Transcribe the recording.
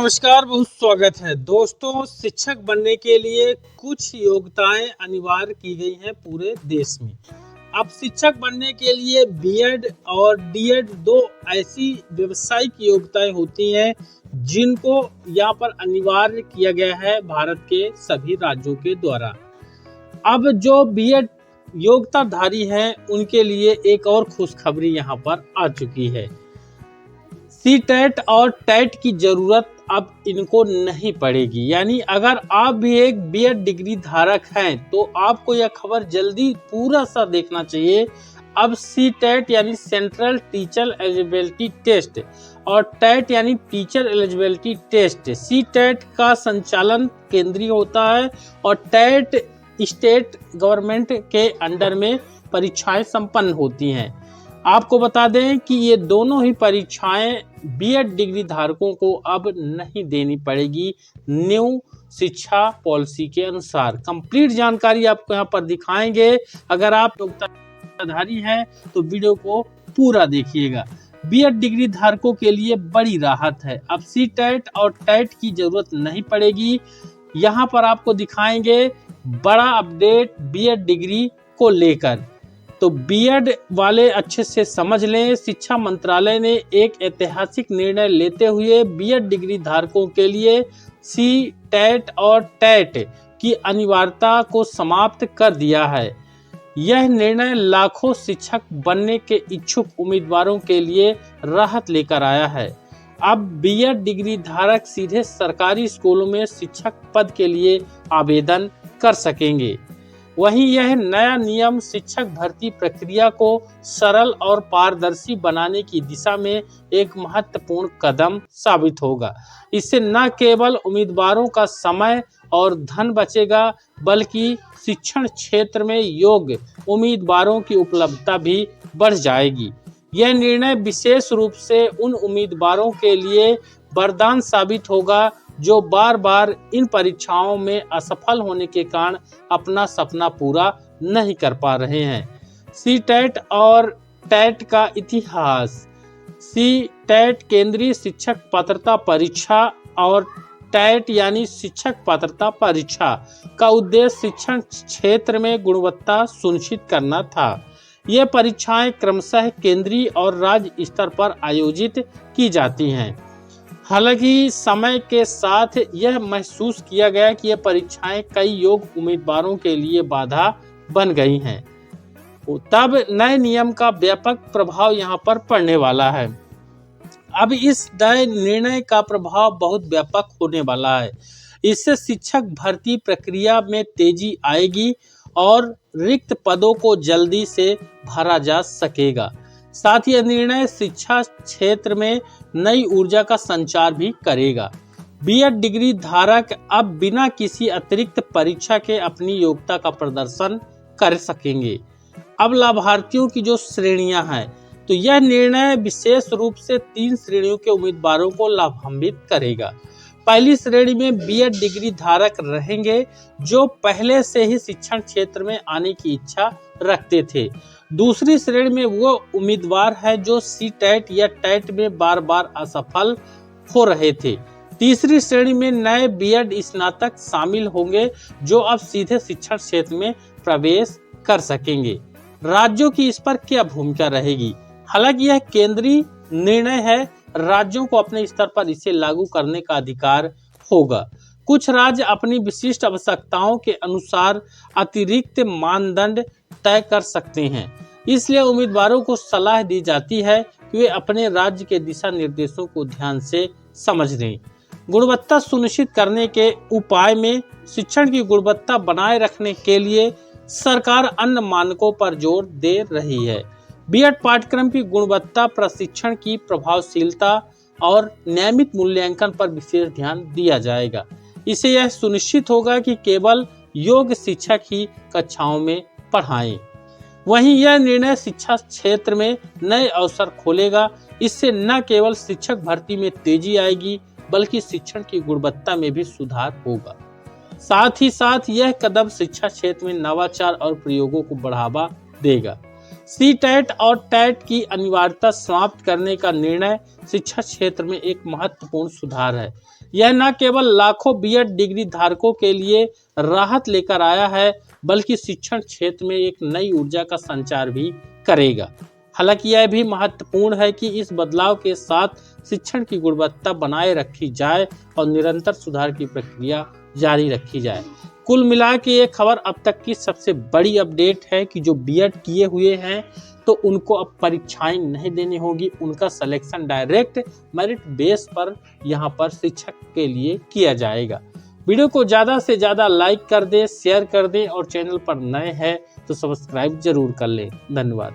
नमस्कार, बहुत स्वागत है दोस्तों। शिक्षक बनने के लिए कुछ योग्यताएं अनिवार्य की गई हैं पूरे देश में। अब शिक्षक बनने के लिए बीएड और डीएड दो ऐसी व्यावसायिक योग्यताएं होती हैं जिनको यहाँ पर अनिवार्य किया गया है भारत के सभी राज्यों के द्वारा। अब जो बीएड योग्यताधारी हैं उनके लिए एक और खुशखबरी यहाँ पर आ चुकी है। सी टेट और टेट की जरूरत अब इनको नहीं पड़ेगी। यानी अगर आप भी एक बीएड डिग्री धारक हैं तो आपको यह खबर जल्दी पूरा सा देखना चाहिए। अब सी टेट यानी सेंट्रल टीचर एलिजिबिलिटी टेस्ट और टेट यानी teacher eligibility test, C TET का संचालन केंद्रीय होता है और टेट स्टेट गवर्नमेंट के अंडर में परीक्षाएं संपन्न होती हैं। आपको बता दें कि ये दोनों ही परीक्षाएं बीएड डिग्री धारकों को अब नहीं देनी पड़ेगी न्यू शिक्षा पॉलिसी के अनुसार। कंप्लीट जानकारी आपको यहाँ पर दिखाएंगे। अगर आप योग्यताधारी हैं तो वीडियो को पूरा देखिएगा। बीएड डिग्री धारकों के लिए बड़ी राहत है। अब सी टेट और टेट की जरूरत नहीं पड़ेगी। यहाँ पर आपको दिखाएंगे बड़ा अपडेट बीएड डिग्री को लेकर। तो बीएड वाले अच्छे से समझ लें, शिक्षा मंत्रालय ने एक ऐतिहासिक निर्णय लेते हुए बीएड डिग्री धारकों के लिए सी टेट और टेट की अनिवार्यता को समाप्त कर दिया है। यह निर्णय लाखों शिक्षक बनने के इच्छुक उम्मीदवारों के लिए राहत लेकर आया है। अब बीएड डिग्री धारक सीधे सरकारी स्कूलों में शिक्षक पद के लिए आवेदन कर सकेंगे। वहीं यह नया नियम शिक्षक भर्ती प्रक्रिया को सरल और पारदर्शी बनाने की दिशा में एक महत्वपूर्ण कदम साबित होगा। इससे न केवल उम्मीदवारों का समय और धन बचेगा बल्कि शिक्षण क्षेत्र में योग्य उम्मीदवारों की उपलब्धता भी बढ़ जाएगी। यह निर्णय विशेष रूप से उन उम्मीदवारों के लिए वरदान साबित होगा जो बार बार इन परीक्षाओं में असफल होने के कारण अपना सपना पूरा नहीं कर पा रहे हैं। सी टेट और टेट का इतिहास। सी टेट केंद्रीय शिक्षक पात्रता परीक्षा और टेट यानी शिक्षक पात्रता परीक्षा का उद्देश्य शिक्षण क्षेत्र में गुणवत्ता सुनिश्चित करना था। ये परीक्षाएं क्रमशः केंद्रीय और राज्य स्तर पर आयोजित की जाती हैं। हालांकि समय के साथ यह महसूस किया गया कि यह परीक्षाएं कई योग्य उम्मीदवारों के लिए बाधा बन गई हैं। तब नए नियम का व्यापक प्रभाव यहाँ पर पड़ने वाला है। अब इस नए निर्णय का प्रभाव बहुत व्यापक होने वाला है। इससे शिक्षक भर्ती प्रक्रिया में तेजी आएगी और रिक्त पदों को जल्दी से भरा जा सकेगा। साथ ही यह निर्णय शिक्षा क्षेत्र में नई ऊर्जा का संचार भी करेगा। बीएड डिग्री धारक अब बिना किसी अतिरिक्त परीक्षा के अपनी योग्यता का प्रदर्शन कर सकेंगे। अब लाभार्थियों की जो श्रेणियां हैं, तो यह निर्णय विशेष रूप से 3 श्रेणियों के उम्मीदवारों को लाभान्वित करेगा। पहली श्रेणी में बीएड डिग्री धारक रहेंगे जो पहले से ही शिक्षण क्षेत्र में आने की इच्छा रखते थे। दूसरी श्रेणी में वो उम्मीदवार है जो सी टेट या टेट में बार बार असफल हो रहे थे। तीसरी श्रेणी में नए बीएड स्नातक शामिल होंगे जो अब सीधे शिक्षण क्षेत्र में प्रवेश कर सकेंगे। राज्यों की इस पर क्या भूमिका रहेगी? हालांकि यह केंद्रीय निर्णय है, राज्यों को अपने स्तर पर इसे लागू करने का अधिकार होगा। कुछ राज्य अपनी विशिष्ट आवश्यकताओं के अनुसार अतिरिक्त मानदंड तय कर सकते हैं। इसलिए उम्मीदवारों को सलाह दी जाती है कि वे अपने राज्य के दिशा निर्देशों को ध्यान से समझ लें। गुणवत्ता सुनिश्चित करने के उपाय में शिक्षण की गुणवत्ता बनाए रखने के लिए सरकार अन्य मानकों पर जोर दे रही है। बीएड पाठ्यक्रम की गुणवत्ता, प्रशिक्षण की प्रभावशीलता और नियमित मूल्यांकन पर विशेष ध्यान दिया जाएगा। इससे यह सुनिश्चित होगा कि केवल योग्य शिक्षक ही कक्षाओं में पढ़ाएं। वहीं यह निर्णय शिक्षा क्षेत्र में नए अवसर खोलेगा। इससे न केवल शिक्षक भर्ती में तेजी आएगी बल्कि शिक्षण की गुणवत्ता में भी सुधार होगा। साथ ही साथ यह कदम शिक्षा क्षेत्र में नवाचार और प्रयोगों को बढ़ावा देगा। सी टेट और टेट की अनिवार्यता समाप्त करने का निर्णय शिक्षा क्षेत्र में एक महत्वपूर्ण सुधार है। यह न केवल लाखों बीएड डिग्री धारकों के लिए राहत लेकर आया है, बल्कि शिक्षण क्षेत्र में एक नई ऊर्जा का संचार भी करेगा। हालांकि यह भी महत्वपूर्ण है कि इस बदलाव के साथ शिक्षण की गुणवत्ता बनाए रखी जाए और निरंतर सुधार की प्रक्रिया जारी रखी जाए। कुल मिला के ये खबर अब तक की सबसे बड़ी अपडेट है कि जो बीएड किए हुए हैं तो उनको अब परीक्षाएं नहीं देनी होगी, उनका सिलेक्शन डायरेक्ट मेरिट बेस पर यहाँ पर शिक्षक के लिए किया जाएगा। वीडियो को ज़्यादा से ज़्यादा लाइक कर दें, शेयर कर दें और चैनल पर नए हैं तो सब्सक्राइब जरूर कर लें। धन्यवाद।